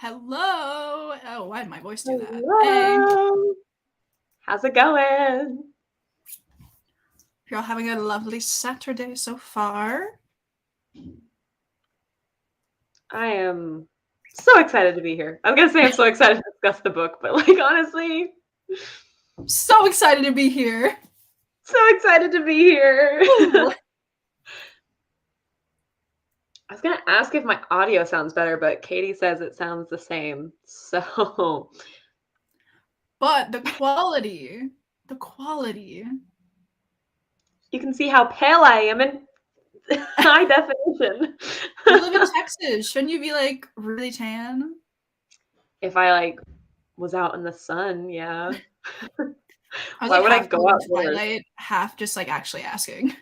Hello. Oh, why did my voice do that? Hey. Hello. How's it going? You're all having a lovely Saturday so far. I am so excited to be here. I was gonna say I'm so excited to discuss the book, but honestly, So excited to be here. so excited to be here. I was gonna ask if my audio sounds better, but Katie says it sounds the same. So, but the quality. You can see how pale I am in high definition. You live in Texas. Shouldn't you be really tan? If I was out in the sun, yeah. I was Why would I half go out Twilight, half just actually asking.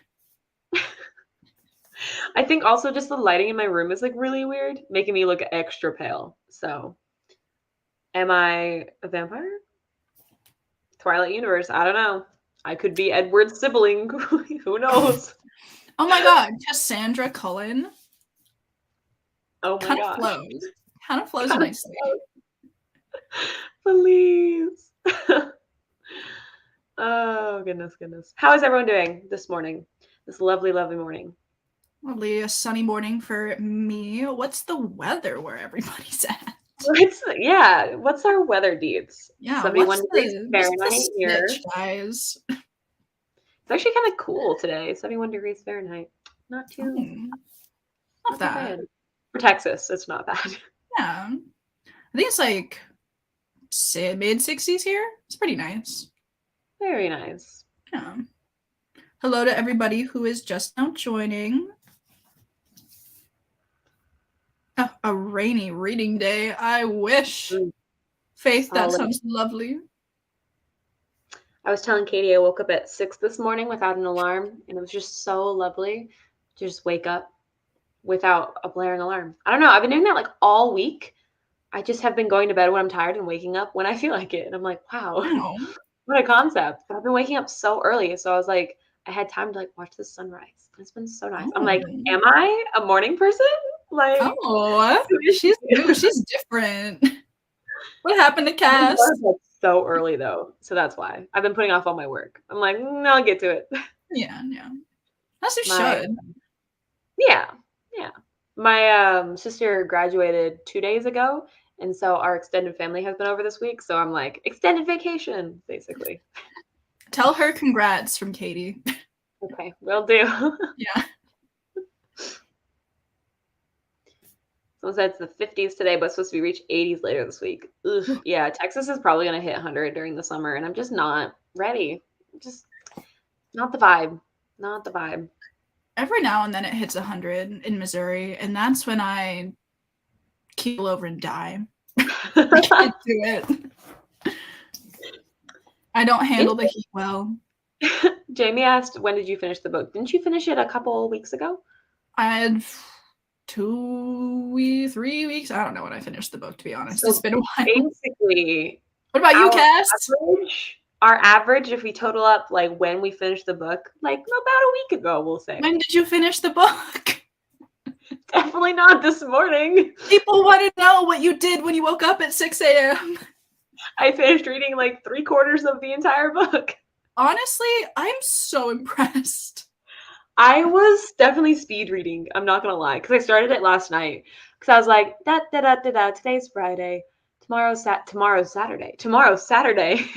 I think also just the lighting in my room is really weird, making me look extra pale. So, am I a vampire? Twilight Universe, I don't know. I could be Edward's sibling. Who knows? Oh my god, Cassandra Cullen. Oh my gosh. Kind of flows nicely. Please. Oh, goodness. How is everyone doing this morning? This lovely, lovely morning. Lovely, a sunny morning for me. What's the weather where everybody's at? What's our weather deeds? Yeah, 71 degrees Fahrenheit here. Guys? It's actually kind of cool today. 71 degrees Fahrenheit. Not too bad. For Texas, it's not bad. Yeah. I think it's mid-60s here. It's pretty nice. Very nice. Yeah. Hello to everybody who is just now joining. Oh, a rainy reading day. I wish. Faith, that sounds lovely. I was telling Katie I woke up at 6 this morning without an alarm, and it was just so lovely to just wake up without a blaring alarm. I don't know. I've been doing that all week. I just have been going to bed when I'm tired and waking up when I feel like it. And I'm like, wow, what a concept. But I've been waking up so early. So I was like, I had time to watch the sunrise. It's been so nice. I'm like, am I a morning person? She's different. What happened to Cass? So early though, so that's why I've been putting off all my work. I'm like, I'll get to it. Yeah. As you should. Yeah. My sister graduated 2 days ago, and so our extended family has been over this week. So I'm like, extended vacation, basically. Tell her congrats from Katie. Okay, will do. Yeah. Someone said it's the 50s today, but it's supposed to be reach 80s later this week. Ugh, yeah, Texas is probably going to hit 100 during the summer, and I'm just not ready. Just not the vibe. Not the vibe. Every now and then it hits 100 in Missouri, and that's when I keel over and die. I can't do it. I don't handle the heat well. Jamie asked, when did you finish the book? Didn't you finish it a couple weeks ago? I had 3 weeks. I don't know when I finished the book, to be honest. So it's been a while. Basically, what about you, Cass? Our average, if we total up when we finished the book, about a week ago, we'll say. When did you finish the book? Definitely not this morning. People want to know what you did when you woke up at 6 a.m. I finished reading 3/4 of the entire book. Honestly, I'm so impressed. I was definitely speed reading. I'm not gonna lie, because I started it last night. Because I was like, today's Friday, tomorrow's Saturday. Tomorrow's Saturday.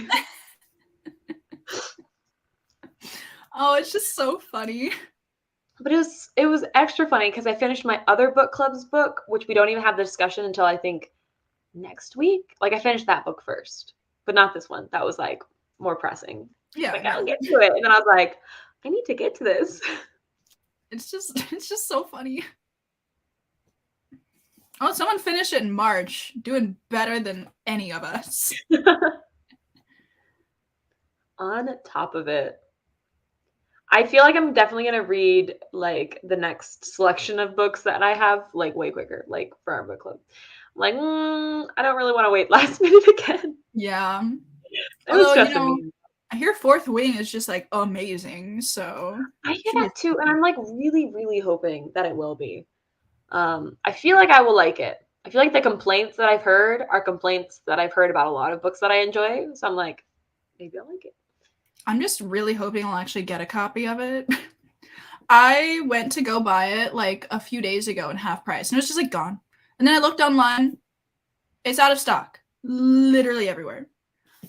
Oh, it's just so funny. But it was extra funny because I finished my other book club's book, which we don't even have the discussion until I think next week. I finished that book first, but not this one. That was more pressing. Yeah, I'll get to it, and then I was like, I need to get to this. It's just so funny. Oh, someone finished it in March, doing better than any of us. On top of it, I feel like I'm definitely going to read the next selection of books that I have way quicker, for our book club. I'm like, I don't really want to wait last minute again. Yeah. Although, I hear Fourth Wing is just amazing, so I hear that too, and I'm really, really hoping that it will be. I feel like I will like it. I feel like the complaints that I've heard are complaints that I've heard about a lot of books that I enjoy. So I'm like, maybe I'll like it. I'm just really hoping I'll actually get a copy of it. I went to go buy it like a few days ago in half price, and it was just like gone. And then I looked online, it's out of stock, literally everywhere.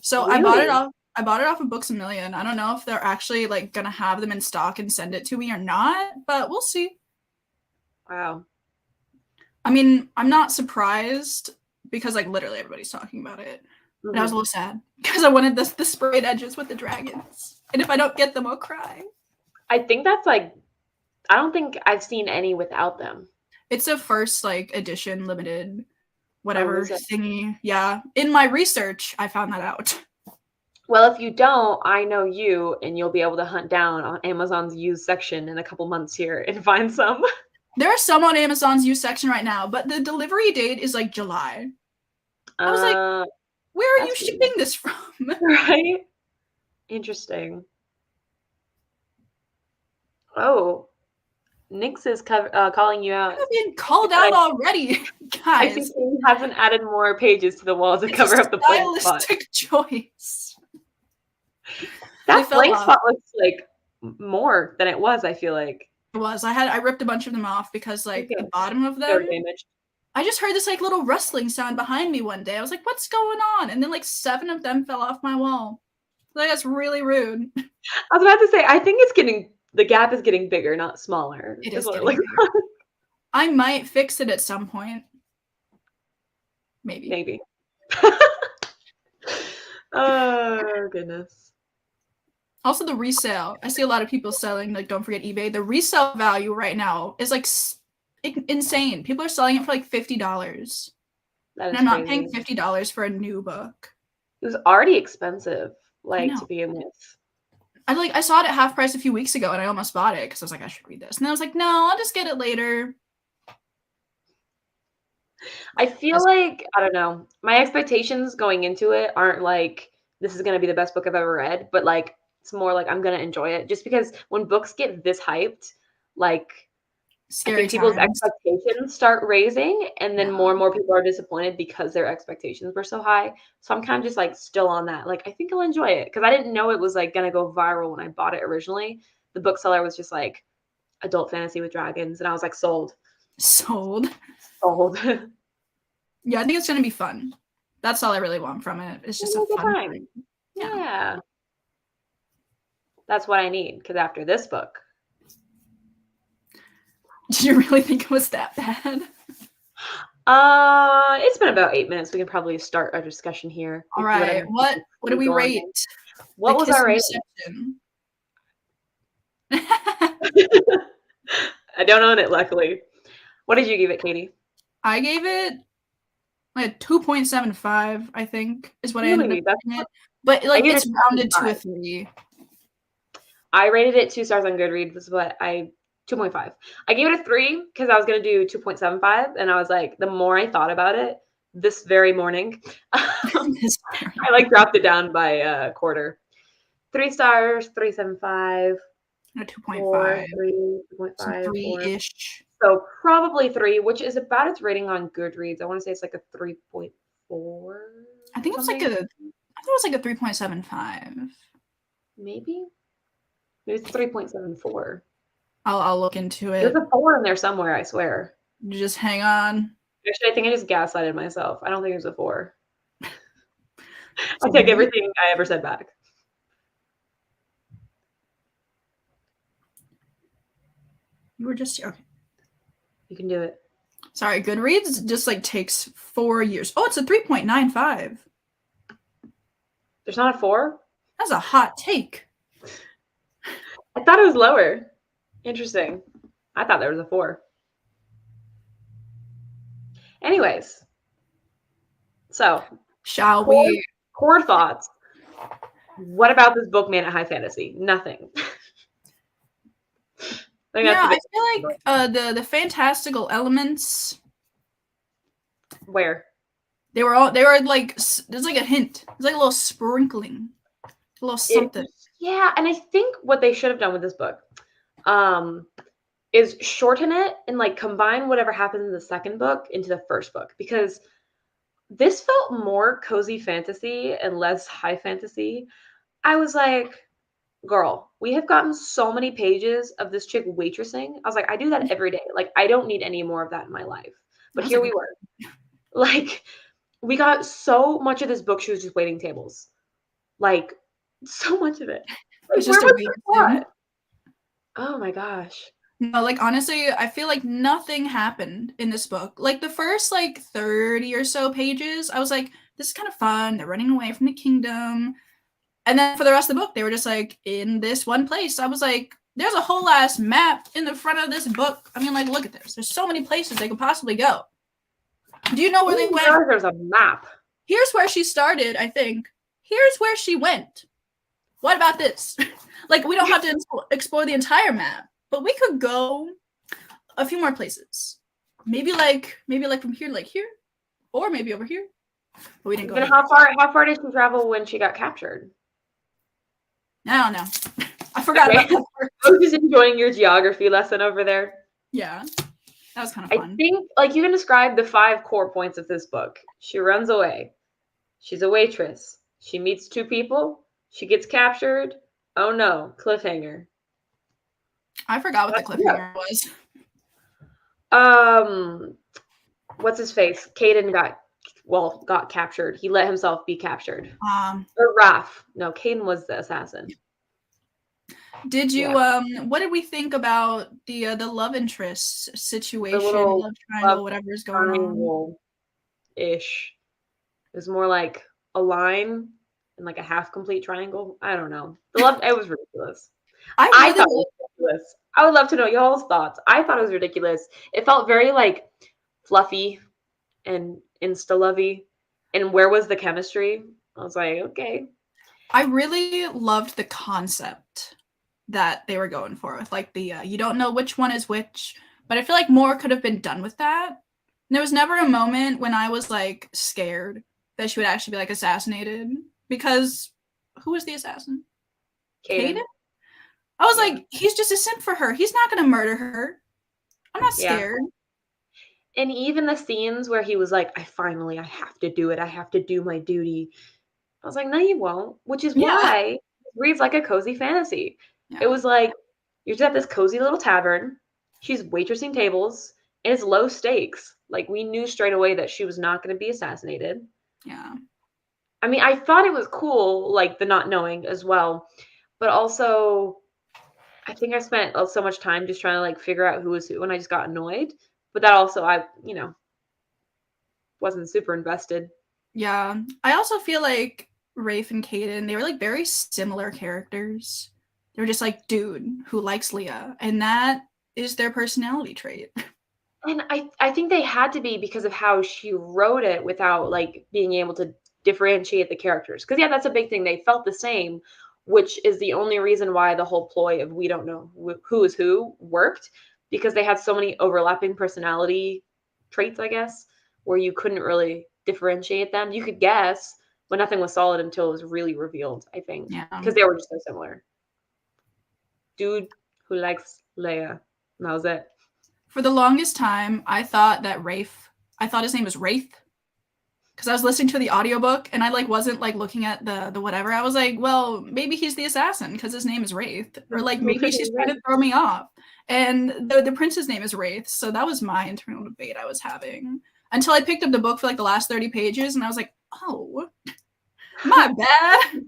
So I bought it Really? off. I bought it off of Books a Million. I don't know if they're actually like gonna have them in stock and send it to me or not, but we'll see. Wow. I mean, I'm not surprised because like literally everybody's talking about it. And I was a Mhm. little sad because I wanted the sprayed edges with the dragons. And if I don't get them, I'll cry. I think that's like, I don't think I've seen any without them. It's a first like edition limited Oh, whatever is it? thingy. Yeah. In my research, I found that out. Well, if you don't, I know you, and you'll be able to hunt down on Amazon's used section in a couple months here and find some. There are some on Amazon's used section right now, but the delivery date is like July. I was like, where are you That's weird. shipping this from? Right? Interesting. Oh, Nyx is calling you out. I'm being called out already, I see guys. he hasn't added more pages to the wall to It's cover a up the blank spot. stylistic choice. That fell blank off. spot looks like more than it was, I feel like. It was. I ripped a bunch of them off because like Okay. the bottom of So them. damaged. I just heard this like little rustling sound behind me one day. I was like, "What's going on?" And then like 7 of them fell off my wall. Like that's really rude. I was about to say, I think the gap is getting bigger, not smaller. It Is is what it getting looks bigger. I might fix it at some point. Maybe. Maybe. Oh, goodness. Also, the resale. I see a lot of people selling, like, don't forget eBay. The resale value right now is like insane. People are selling it for like $50. That And is I'm not crazy. paying $50 for a new book. It was already expensive, like, know. to begin with. I saw it at half price a few weeks ago and I almost bought it because I was like, I should read this. And then I was like, no, I'll just get it later. I feel like, I don't know, my expectations going into it aren't like, this is going to be the best book I've ever read, but like, it's more like I'm going to enjoy it. Just because when books get this hyped, like, I Scary think people's times. expectations start raising, and then Yeah. more and more people are disappointed because their expectations were so high. So I'm kind of just like still on that. Like, I think I'll enjoy it because I didn't know it was like going to go viral when I bought it originally. The bookseller was just like, adult fantasy with dragons, and I was like, sold. Sold. Sold. Yeah, I think it's gonna be fun. That's all I really want from it. It's just a Good fun time. thing. Yeah. That's what I need, because after this book. Did you really think it was that bad? It's been about 8 minutes. We can probably start our discussion here. All right. What do we rate? What was our rating? I don't own it, luckily. What did you give it, Katie? I gave it like a 2.75, I think, is what Really? I ended up giving it. But like gave it's it rounded to a 2.5. 3. I rated it 2 stars on Goodreads, but 2.5. I gave it a 3 because I was gonna do 2.75, and I was like, the more I thought about it, this very morning, I like dropped it down by a quarter. 3 stars, 3.75. A 2.5. 3.5, 3-ish. So probably 3, which is about its rating on Goodreads. I want to say it's like a 3.4. I think it's like I thought it was like a 3.75. Maybe it's 3.74. I'll look into it. There's a 4 in there somewhere, I swear. You just hang on. Actually, I think I just gaslighted myself. I don't think there's a 4. I take everything I ever said back. You were just okay. You can do it. Sorry, Goodreads just like takes 4 years. Oh, it's a 3.95. There's not a 4? That's a hot take. I thought it was lower. Interesting. I thought there was a 4. Anyways. So, shall we? Core thoughts. What about this book made at high fantasy? Nothing. Yeah, I feel like the fantastical elements. Where? They were like, there's like a hint. There's like a little sprinkling. A little something. Yeah, and I think what they should have done with this book, is shorten it and like combine whatever happens in the second book into the first book, because this felt more cozy fantasy and less high fantasy. I was like, girl, we have gotten so many pages of this chick waitressing. I was like, I do that every day. Like, I don't need any more of that in my life. But That was here like we were. Like, we got so much of this book. She was just waiting tables. Like, so much of it. Like, it's where just a was weird the thing. plot? Oh my gosh. No, like honestly, I feel like nothing happened in this book. Like the first like 30 or so pages, I was like, this is kind of fun. They're running away from the kingdom. And then for the rest of the book, they were just like in this one place. I was like, there's a whole ass map in the front of this book. I mean, like, look at this. There's so many places they could possibly go. Do you know where they went? There's a map. Here's where she started, I think. Here's where she went. What about this? Like, we don't have to explore the entire map, but we could go a few more places. Maybe like from here to like here, or maybe over here. But we didn't go. Then how far did she travel when she got captured? I don't know. I forgot about that part. I was just enjoying your geography lesson over there. Yeah, that was kind of fun. I think, like, you can describe the 5 core points of this book. She runs away. She's a waitress. She meets 2 people. She gets captured. Oh no, cliffhanger. I forgot what the cliffhanger was. What's his face? Caden got captured. He let himself be captured. Or Raph. No, Caden was the assassin. Did you what did we think about the love interest situation, love triangle, whatever is going on? Ish. It was more like a line and like a half complete triangle. I don't know. It was ridiculous. I thought it was ridiculous. I would love to know y'all's thoughts. I thought it was ridiculous. It felt very like fluffy and insta-lovey. And where was the chemistry? I was like, okay. I really loved the concept that they were going for with like the you don't know which one is which, but I feel like more could have been done with that. And there was never a moment when I was like scared that she would actually be like assassinated, because who was the assassin? Caden? I was like, he's just a simp for her. He's not going to murder her. I'm not scared. And even the scenes where he was like, I have to do it. I have to do my duty. I was like, no, you won't. Which is why it reads like a cozy fantasy. Yeah. It was like, you're just at this cozy little tavern. She's waitressing tables. And it's low stakes. Like, we knew straight away that she was not going to be assassinated. Yeah. I mean, I thought it was cool, like, the not knowing as well. But also, I think I spent so much time just trying to, like, figure out who was who, and I just got annoyed. But that also, I wasn't super invested. Yeah. I also feel like Rafe and Caden, they were, like, very similar characters. They were just, like, dude who likes Leah. And that is their personality trait. And I think they had to be because of how she wrote it without, like, being able to differentiate the characters. Because, yeah, that's a big thing. They felt the same, which is the only reason why the whole ploy of we don't know who is who worked, because they had so many overlapping personality traits, I guess, where you couldn't really differentiate them. You could guess, but nothing was solid until it was really revealed, I think. Yeah. Because they were just so similar. Dude who likes Leia. And that was it. For the longest time, I thought his name was Wraith. Because I was listening to the audiobook and I like wasn't like looking at the whatever. I was like, well, maybe he's the assassin because his name is Wraith. Or like maybe she's trying to throw me off. And the prince's name is Wraith. So that was my internal debate I was having. Until I picked up the book for like the last 30 pages and I was like, oh, my bad.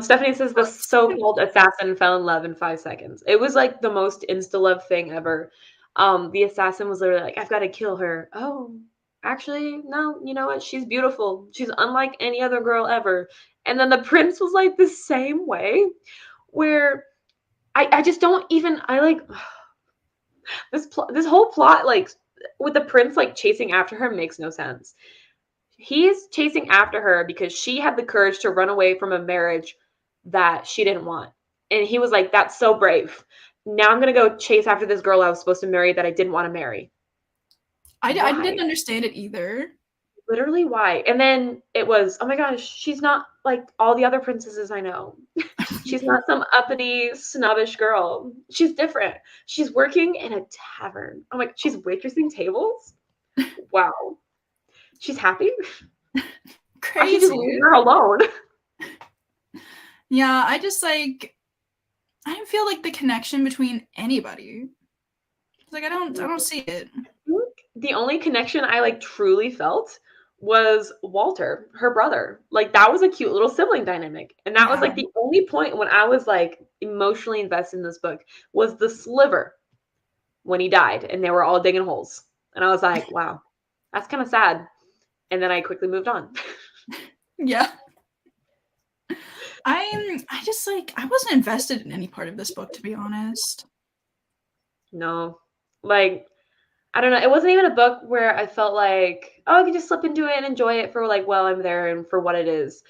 Stephanie says the so-called assassin fell in love in 5 seconds. It was like the most insta-love thing ever. The assassin was literally like, I've got to kill her. Oh, actually, no, you know what? She's beautiful. She's unlike any other girl ever. And then the prince was like the same way, where I just don't even, I like this whole plot, like with the prince like chasing after her makes no sense. He's chasing after her because she had the courage to run away from a marriage that she didn't want. And he was like, that's so brave. Now I'm going to go chase after this girl I was supposed to marry that I didn't want to marry. I didn't understand it either. Literally, why? And then it was, oh my gosh, she's not like all the other princesses I know. She's not some uppity, snobbish girl. She's different. She's working in a tavern. I'm like, she's waitressing tables? Wow. She's happy? I should just leave Crazy. her alone. Yeah, I just like I don't feel like the connection between anybody. Like I don't see it. The only connection I like truly felt was Walter, her brother. Like that was a cute little sibling dynamic. And that was Yeah. like the only point when I was like emotionally invested in this book was the sliver when he died and they were all digging holes. And I was like, wow, that's kind of sad. And then I quickly moved on. Yeah. I just like I wasn't invested in any part of this book, to be honest. No. Like, I don't know. It wasn't even a book where I felt like, oh, I could just slip into it and enjoy it for like while I'm there and for what it is.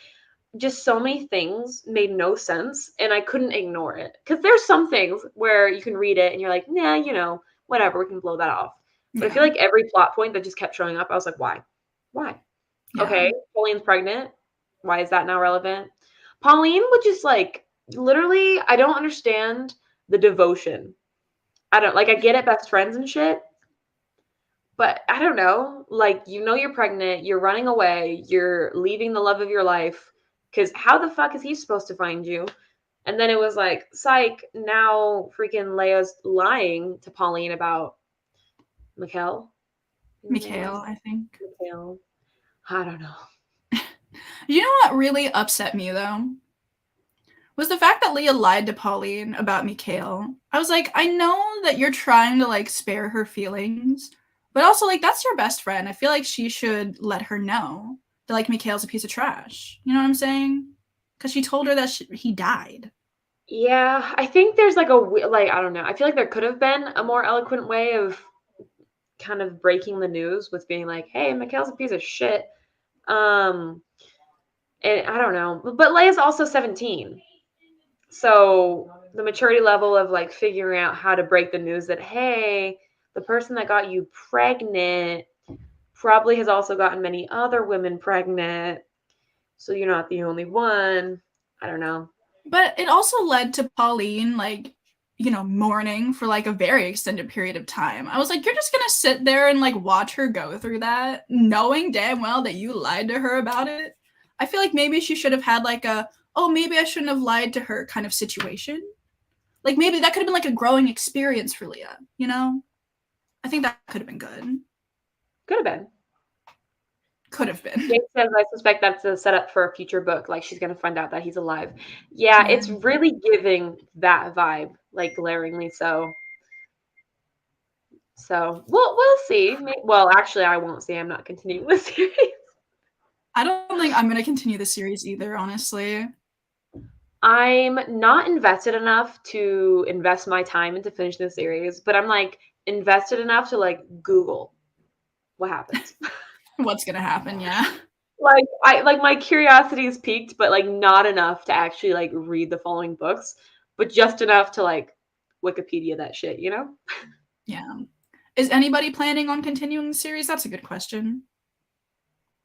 Just so many things made no sense and I couldn't ignore it. Because there's some things where you can read it and you're like, nah, whatever, we can blow that off. But I feel Yeah. like every plot point that just kept showing up, I was like, why? Why? Yeah. Okay, Pauline's pregnant. Why is that now relevant? Pauline would just like literally, I don't understand the devotion. I don't like I get it, best friends and shit, but I don't know. Like, you're pregnant, you're running away, you're leaving the love of your life. Cause how the fuck is he supposed to find you? And then it was like, psych, now freaking Leia's lying to Pauline about Mikhail. His name Mikhail, was I think. Mikhail. I don't know. You know what really upset me though? Was the fact that Leah lied to Pauline about Mikhail. I was like, I know that you're trying to like spare her feelings, but also like that's your best friend. I feel like she should let her know that like Mikhail's a piece of trash. You know what I'm saying? Because she told her that he died. Yeah, I think there's like I don't know. I feel like there could have been a more eloquent way of kind of breaking the news with being like, "Hey, Mikhail's a piece of shit." Um, and I don't know, but Leia's also 17, so the maturity level of like figuring out how to break the news that hey, the person that got you pregnant probably has also gotten many other women pregnant, so you're not the only one. I don't know. But it also led to Pauline like mourning for like a very extended period of time. I was like, you're just gonna sit there and like watch her go through that, knowing damn well that you lied to her about it. I feel like maybe she should have had like a, oh, maybe I shouldn't have lied to her kind of situation. Like maybe that could have been like a growing experience for Leah, you know? I think that could have been good. Could have been. Could have been. Jake says, I suspect that's a setup for a future book. Like she's going to find out that he's alive. Yeah, Yeah. it's really giving that vibe, like glaringly so. So we'll see. Well, actually, I won't see. I'm not continuing the series. I don't think I'm gonna continue the series either, honestly. I'm not invested enough to invest my time into finishing the series, but I'm like invested enough to like Google what happens. What's gonna happen, yeah. Like I like my curiosity is piqued, but like not enough to actually like read the following books, but just enough to like Wikipedia that shit, you know? Yeah. Is anybody planning on continuing the series? That's a good question.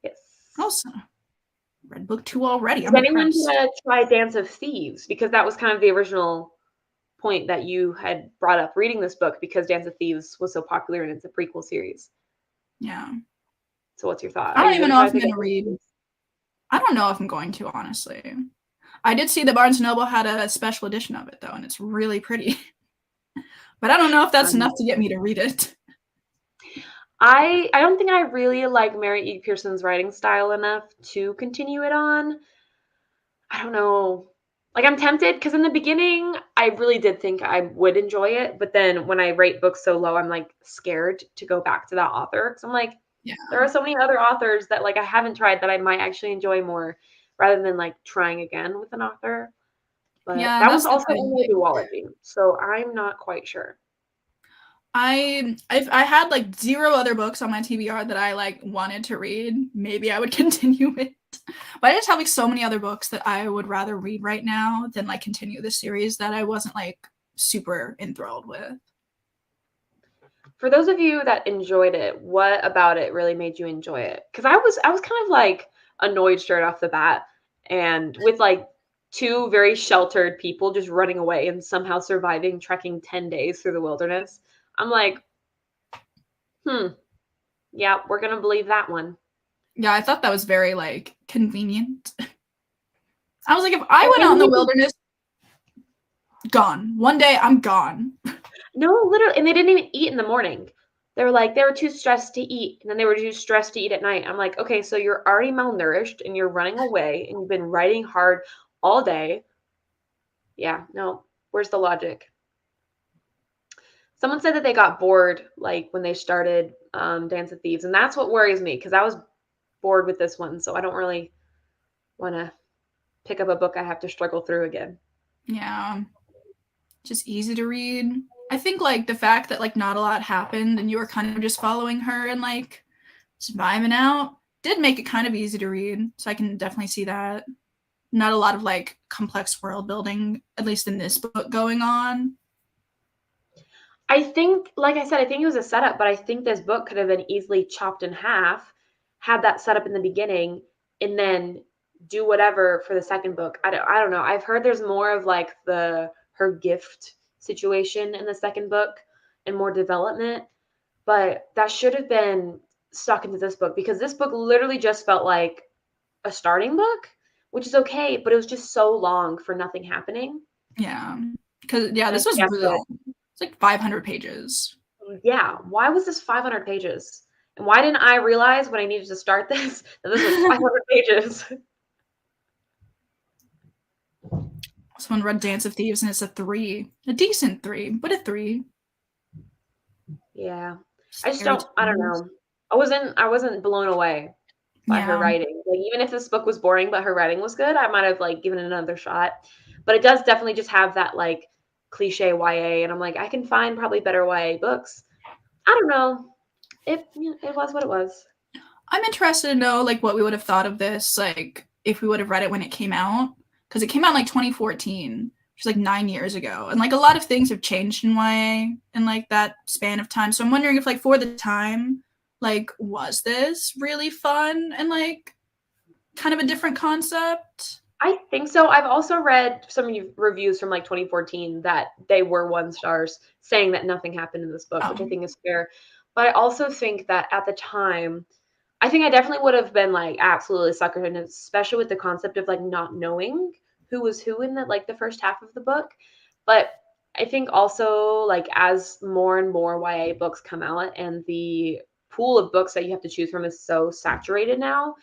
Yes. Also, read book 2 already. Is I'm anyone impressed. gonna try Dance of Thieves? Because that was kind of the original point that you had brought up reading this book because Dance of Thieves was so popular and it's a prequel series. Yeah. So what's your thought? I Are don't you even gonna know try if to I'm pick going up to Dance of read. Thieves? I don't know if I'm going to, honestly. I did see that Barnes & Noble had a special edition of it, though, and it's really pretty. But I don't know if that's enough to get me to read it. I don't think I really like Mary E. Pearson's writing style enough to continue it on. I don't know. Like I'm tempted because in the beginning I really did think I would enjoy it, but then when I rate books so low, I'm like scared to go back to that author because I'm like, Yeah. there are so many other authors that like I haven't tried that I might actually enjoy more rather than like trying again with an author. But Yeah, that was that's the also thing. only a duology, so I'm not quite sure. I had like 0 other books on my TBR that I like wanted to read. Maybe I would continue it. But I just have like so many other books that I would rather read right now than like continue the series that I wasn't like super enthralled with. For those of you that enjoyed it, what about it really made you enjoy it? Because I was kind of like annoyed straight off the bat, and with like two very sheltered people just running away and somehow surviving trekking 10 days through the wilderness. I'm like, yeah, we're gonna believe that one. Yeah, I thought that was very like convenient. I was like, if I I went out in think the we could, wilderness, gone. One day I'm gone. no, literally, and they didn't even eat in the morning. They were like, they were too stressed to eat, and then they were too stressed to eat at night. I'm like, okay, so you're already malnourished and you're running away and you've been riding hard all day. Yeah, no, where's the logic? Someone said that they got bored, like when they started Dance of Thieves, and that's what worries me because I was bored with this one, so I don't really want to pick up a book I have to struggle through again. Yeah, just easy to read. I think like the fact that like not a lot happened and you were kind of just following her and like just vibing out did make it kind of easy to read. So I can definitely see that. Not a lot of like complex world building, at least in this book, going on. I think, like I said, I think it was a setup, but I think this book could have been easily chopped in half, had that setup in the beginning, and then do whatever for the second book. I don't know. I've heard there's more of like the her gift situation in the second book and more development, but that should have been stuck into this book because this book literally just felt like a starting book, which is okay, but it was just so long for nothing happening. Yeah. Because, yeah, And I this think was after really that, long. It's like 500 pages. yeah, why was this 500 pages? And why didn't I realize when I needed to start this that this was 500 pages? Someone read Dance of Thieves and it's a 3. A decent 3, but a 3. Yeah. I just Scary don't, I don't times. know. I wasn't blown away by her Yeah. writing. Like even if this book was boring but her writing was good, I might have like given it another shot. But it does definitely just have that like cliche YA and I'm like I can find probably better YA books. I don't know. It was what it was. I'm interested to know like what we would have thought of this, like if we would have read it when it came out. Because it came out in like 2014, which is like 9 years ago. And like a lot of things have changed in YA in like that span of time. So I'm wondering if like for the time, like was this really fun and like kind of a different concept? I think so. I've also read some reviews from like 2014 that they were 1 stars saying that nothing happened in this book, which I Oh, think is fair. But I also think that at the time, I think I definitely would have been like absolutely suckered in, it, especially with the concept of like not knowing who was who in the first half of the book. But I think also like as more and more YA books come out and the pool of books that you have to choose from is so saturated now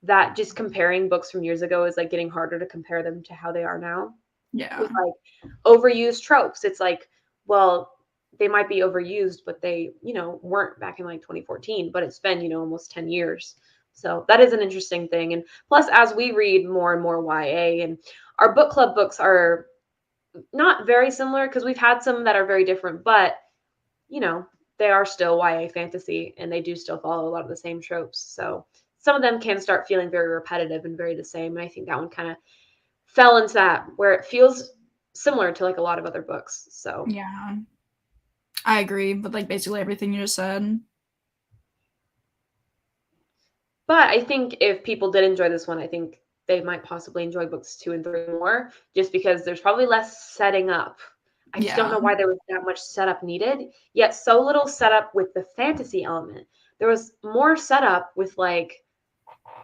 that just comparing books from years ago is like getting harder to compare them to how they are now yeah. with like overused tropes. It's like, well, they might be overused, but they, weren't back in like 2014, but it's been, almost 10 years. So that is an interesting thing. And plus, as we read more and more YA and our book club books are not very similar because we've had some that are very different, but, you know, they are still YA fantasy and they do still follow a lot of the same tropes. So some of them can start feeling very repetitive and very the same. And I think that one kind of fell into that where it feels similar to like a lot of other books. So, Yeah. I agree with like basically everything you just said. but I think if people did enjoy this one, I think they might possibly enjoy books 2 and 3 more just because there's probably less setting up. I just don't Yeah. know why there was that much setup needed, yet so little setup with the fantasy element. There was more setup with like,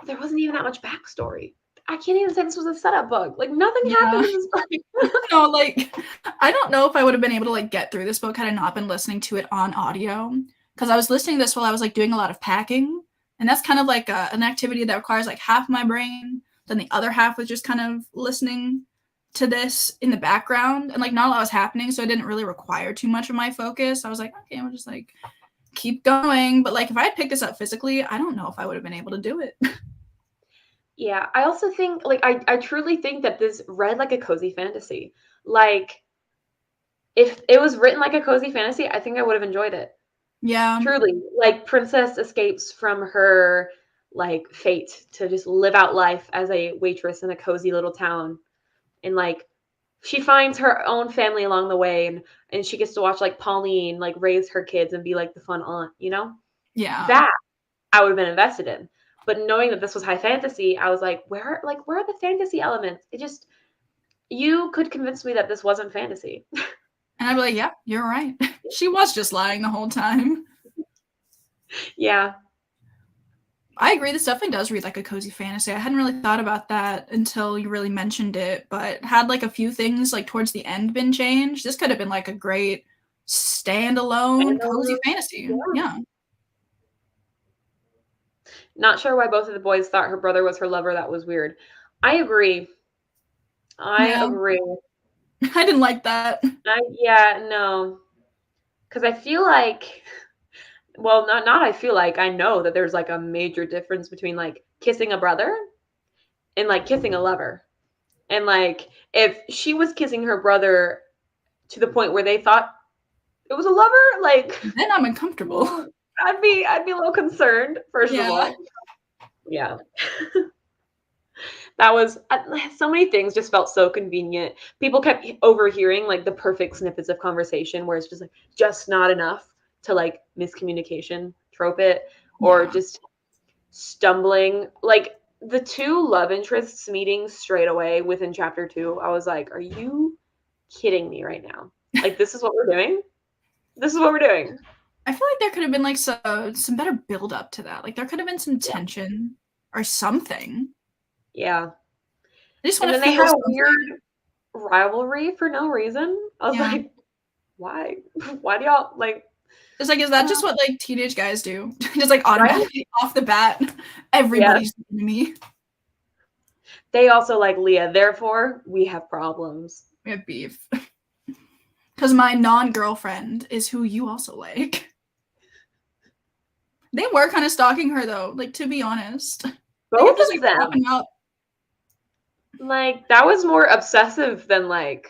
there wasn't even that much backstory. I can't even say this was a setup book. Like nothing Yeah. happened in this book. No, like I don't know if I would have been able to like get through this book had I not been listening to it on audio. Because I was listening to this while I was like doing a lot of packing. And that's kind of like an activity that requires like half my brain. Then the other half was just kind of listening to this in the background. And like not a lot was happening. So it didn't really require too much of my focus. I was like, okay, we'll just like keep going. But like if I had picked this up physically, I don't know if I would have been able to do it. Yeah, I also think like I truly think that this read like a cozy fantasy. Like if it was written like a cozy fantasy, I think I would have enjoyed it. Yeah. Truly, like princess escapes from her like fate to just live out life as a waitress in a cozy little town and like she finds her own family along the way, and she gets to watch like Pauline like raise her kids and be like the fun aunt, you know? Yeah. That I would have been invested in. But knowing that this was high fantasy, I was like, where are the fantasy elements? It just you could convince me that this wasn't fantasy. And I'd be like, yeah, you're right. She was just lying the whole time. Yeah. I agree. This definitely does read like a cozy fantasy. I hadn't really thought about that until you really mentioned it, but had like a few things like towards the end been changed, this could have been like a great standalone cozy fantasy. Yeah. Yeah. Not sure why both of the boys thought her brother was her lover. That was weird. I agree. I Yeah. agree. I didn't like that. Yeah, no. Because I feel like, well, not I feel like, I know that there's like a major difference between like kissing a brother and like kissing a lover. And like if she was kissing her brother to the point where they thought it was a lover, like Then I'm uncomfortable. I'd be a little concerned, first of Yeah. all. Yeah. That was so many things just felt so convenient. People kept overhearing like the perfect snippets of conversation where it's just like just not enough to like miscommunication trope it or Yeah. just stumbling like the two love interests meeting straight away within chapter 2. I was like, are you kidding me right now? Like this is what we're doing? This is what we're doing. I feel like there could have been like some better build up to that. Like there could have been some tension or something. Yeah. I just And want to then they feel had a something. weird rivalry for no reason. I was Yeah. like, why? Why do y'all like It's like, is that just what like teenage guys do? Just like right? automatically off the bat, everybody's the enemy. They also like Leah, therefore we have problems. We have beef. Because my non-girlfriend is who you also like. They were kind of stalking her though, like to be honest. Both just, of like, them. popping up. Like that was more obsessive than like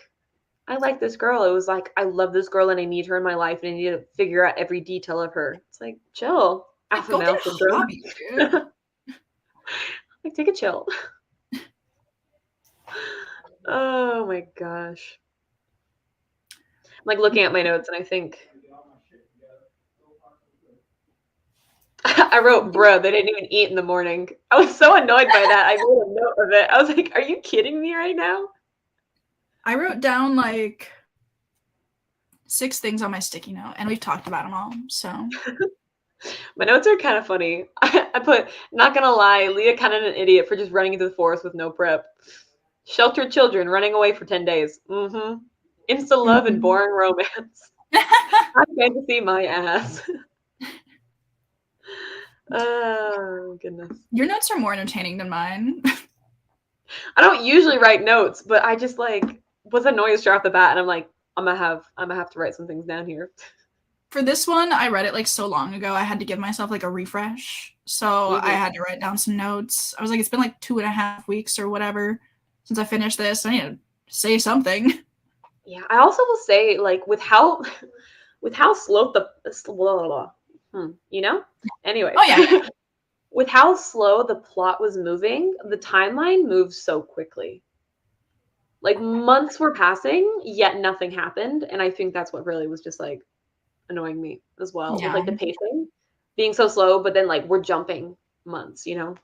I like this girl. It was like I love this girl and I need her in my life and I need to figure out every detail of her. It's like chill. Like, Alpha go male get a syndrome. hobby, dude. Like take a chill. Oh my gosh. I'm like looking at my notes and I think I wrote, bruh, they didn't even eat in the morning. I was so annoyed by that. I made a note of it. I was like, are you kidding me right now? I wrote down like 6 things on my sticky note, and we've talked about them all. So My notes are kind of funny. I put, not gonna lie, Leah kind of an idiot for just running into the forest with no prep. Sheltered children running away for 10 days. Mm-hmm. Insta love and boring romance. High fantasy, my ass. Oh, goodness. Your notes are more entertaining than mine. I don't usually write notes, but I just like was annoyed straight off the bat, and I'm like, I'm gonna have to write some things down here. For this one, I read it like so long ago. I had to give myself like a refresh. So I had to write down some notes. I was like, it's been like 2.5 weeks or whatever since I finished this. I need to say something. Yeah, I also will say, like, with how slow the blah, blah, blah. You know? Anyway. Oh yeah. With how slow the plot was moving, the timeline moved so quickly. Like months were passing, yet nothing happened, and I think that's what really was just like annoying me as well. Yeah. With like the pacing being so slow, but then like we're jumping months, you know?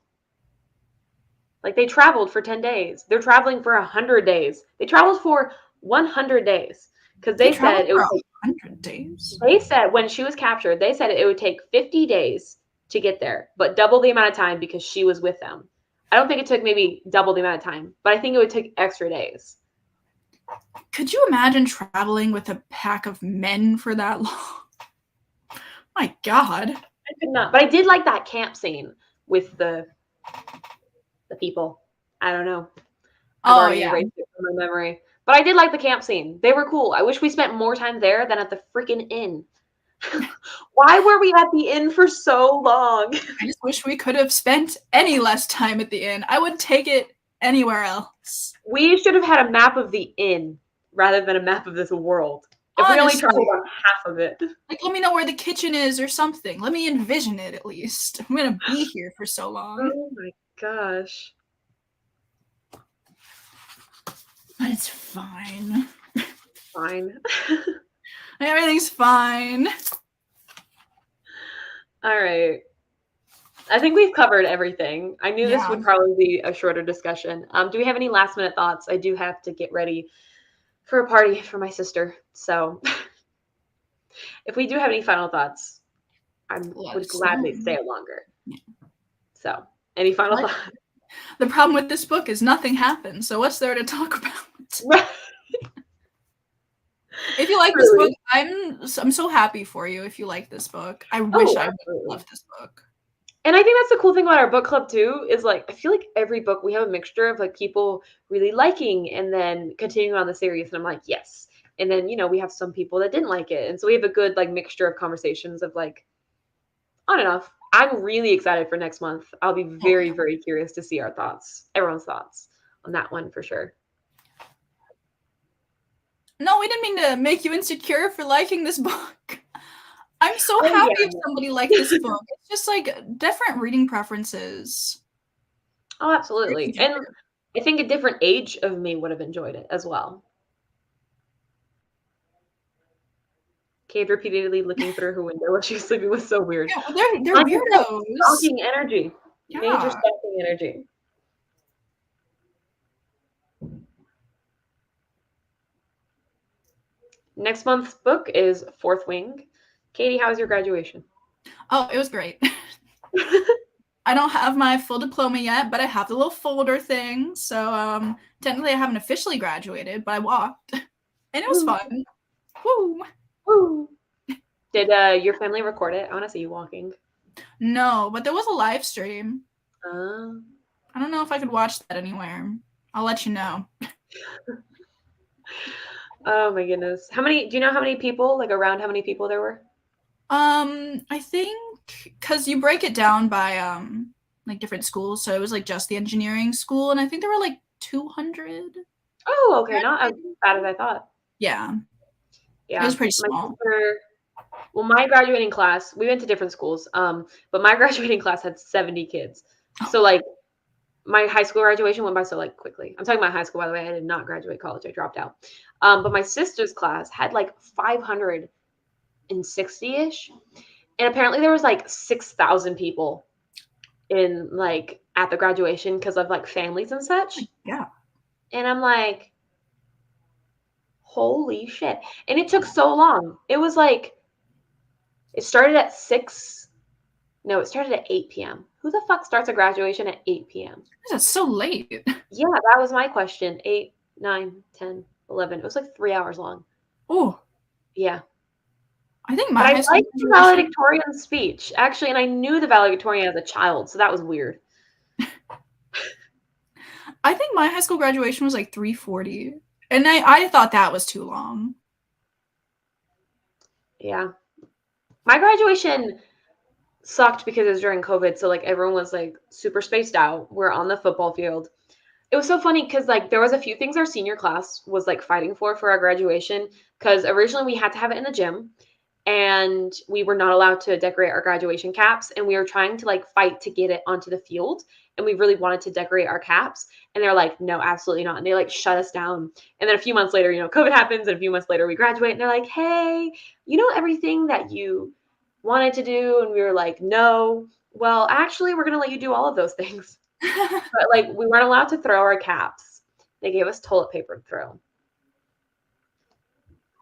Like they traveled for 10 days. They're traveling for 100 days. They traveled for 100 days because they said it for would take 100 days. They said when she was captured, they said it would take 50 days to get there, but double the amount of time because she was with them. I don't think it took maybe double the amount of time, but I think it would take extra days. Could you imagine traveling with a pack of men for that long? My God. I could not, but I did like that camp scene with the people. I don't know. I've already erased it from my memory. But I did like the camp scene. They were cool. I wish we spent more time there than at the freaking inn. Why were we at the inn for so long? I just wish we could have spent any less time at the inn. I would take it anywhere else. We should have had a map of the inn rather than a map of this world. If we only traveled on half of it. Like, let me know where the kitchen is or something. Let me envision it at least. I'm going to be here for so long. Oh my gosh. But it's fine. Fine. Everything's fine. All right. I think we've covered everything. I knew this Yeah. would probably be a shorter discussion. Do we have any last minute thoughts? I do have to get ready for a party for my sister. So if we do have any final thoughts, I Let would us know. gladly stay longer. So any final thoughts? The problem with this book is nothing happens. So what's there to talk about? If you like this book, I'm so happy for you. If you like this book, I wish I would have loved this book. And I think that's the cool thing about our book club too, is like I feel like every book we have a mixture of like people really liking and then continuing on the series, and I'm like, yes. And then, you know, we have some people that didn't like it. And so we have a good like mixture of conversations of like on and off. I'm really excited for next month. I'll be very, very curious to see our thoughts, everyone's thoughts on that one for sure. No, we didn't mean to make you insecure for liking this book. I'm so happy if somebody liked this book. It's just like different reading preferences. Oh, absolutely. And I think a different age of me would have enjoyed it as well. Kate repeatedly looking through her window while she was sleeping was so weird. Yeah, they're weirdos. Stalking energy. Yeah. Major stalking energy. Next month's book is Fourth Wing. Katie, how was your graduation? Oh, it was great. I don't have my full diploma yet, but I have the little folder thing. So technically I haven't officially graduated, but I walked. And it was fun. Woo! Woo! Did your family record it? I want to see you walking. No, but there was a live stream. I don't know if I could watch that anywhere. I'll let you know. Oh my goodness. Do you know how many people, like around how many people there were? I think because you break it down by like different schools. So it was like just the engineering school, and I think there were like 200. Oh, okay. Not as bad as I thought. Yeah. Yeah. It was pretty small. My graduating class, we went to different schools, but my graduating class had 70 kids. So like my high school graduation went by so like quickly. I'm talking about high school, by the way. I did not graduate college. I dropped out. But my sister's class had like 560-ish. And apparently there was like 6,000 people in like at the graduation because of like families and such. Yeah. And I'm like, holy shit. And it took so long. It was like, it started at 6. No, it started at 8 p.m. Who the fuck starts a graduation at 8 p.m.? That's so late. Yeah, that was my question. 8, 9, 10, 11. It was like 3 hours long. Oh. Yeah. I think I liked the valedictorian speech, actually, and I knew the valedictorian as a child, so that was weird. I think my high school graduation was like 3:40, and I thought that was too long. Yeah. My graduation sucked because it was during COVID, so like everyone was like super spaced out. We're on the football field. It was so funny because like there was a few things our senior class was like fighting for our graduation, because originally we had to have it in the gym. And we were not allowed to decorate our graduation caps, and we were trying to like fight to get it onto the field, and we really wanted to decorate our caps, and they're like, no, absolutely not, and they like shut us down. And then a few months later, you know, COVID happens, and a few months later we graduate, and they're like, hey, you know everything that you wanted to do? And we were like, no. Well, actually, we're gonna let you do all of those things. But like we weren't allowed to throw our caps. They gave us toilet paper to throw.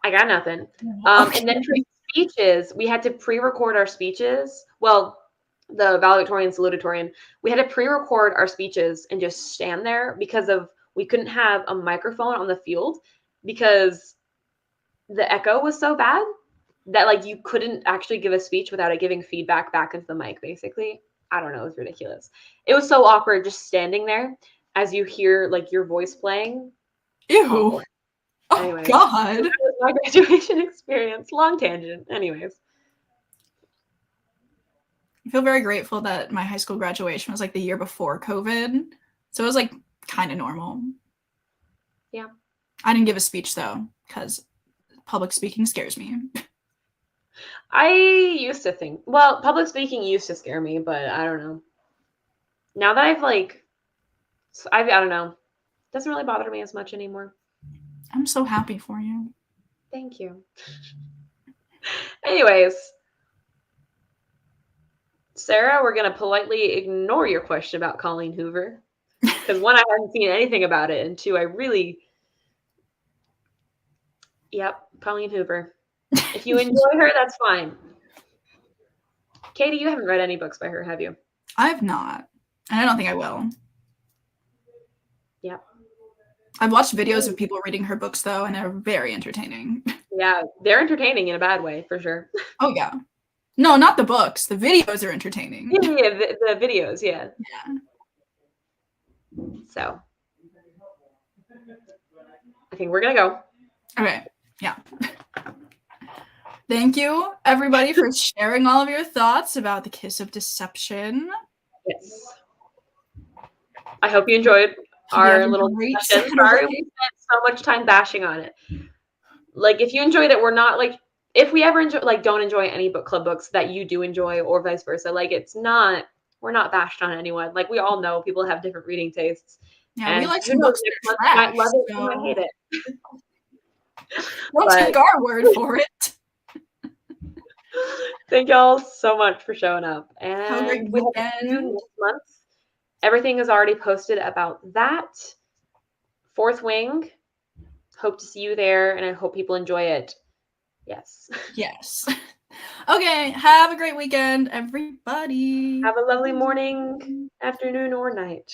I got nothing. And then for speeches, we had to pre-record our speeches. Well, the valedictorian, salutatorian, we had to pre-record our speeches and just stand there because we couldn't have a microphone on the field because the echo was so bad that like you couldn't actually give a speech without it giving feedback back into the mic, basically. I don't know, it was ridiculous. It was so awkward just standing there as you hear like your voice playing. Ew. Oh, anyways, God. That was my graduation experience. Long tangent. Anyways. I feel very grateful that my high school graduation was like the year before COVID. So it was like kind of normal. Yeah. I didn't give a speech though, because public speaking scares me. I used to think, well, public speaking used to scare me, but I don't know. Now that I don't know. It doesn't really bother me as much anymore. I'm so happy for you. Thank you. Anyways, Sarah, we're going to politely ignore your question about Colleen Hoover. Because one, I hadn't seen anything about it. And two, yep, Colleen Hoover. If you enjoy her, that's fine. Katie, you haven't read any books by her, have you? I have not. And I don't think I will. Yep. I've watched videos of people reading her books, though, and they're very entertaining. Yeah, they're entertaining in a bad way, for sure. Oh, yeah. No, not the books. The videos are entertaining. Yeah, the videos, yeah. Yeah. So, I think we're going to go. Okay. Yeah. Thank you, everybody, for sharing all of your thoughts about The Kiss of Deception. Yes. I hope you enjoyed our little discussion. Sorry we spent so much time bashing on it. Like, if you enjoyed it, we're not like, if we ever enjoy, like, don't enjoy any book club books that you do enjoy, or vice versa, like, we're not bashed on anyone. Like, we all know people have different reading tastes. Yeah, and we like some books that are trash. Might love it, you might hate it. Don't take our word for it. Thank y'all so much for showing up. And Have a great we hope to see you next month. Everything is already posted about that. Fourth Wing. Hope to see you there, and I hope people enjoy it. Yes. Yes. Okay, have a great weekend, everybody. Have a lovely morning, afternoon, or night.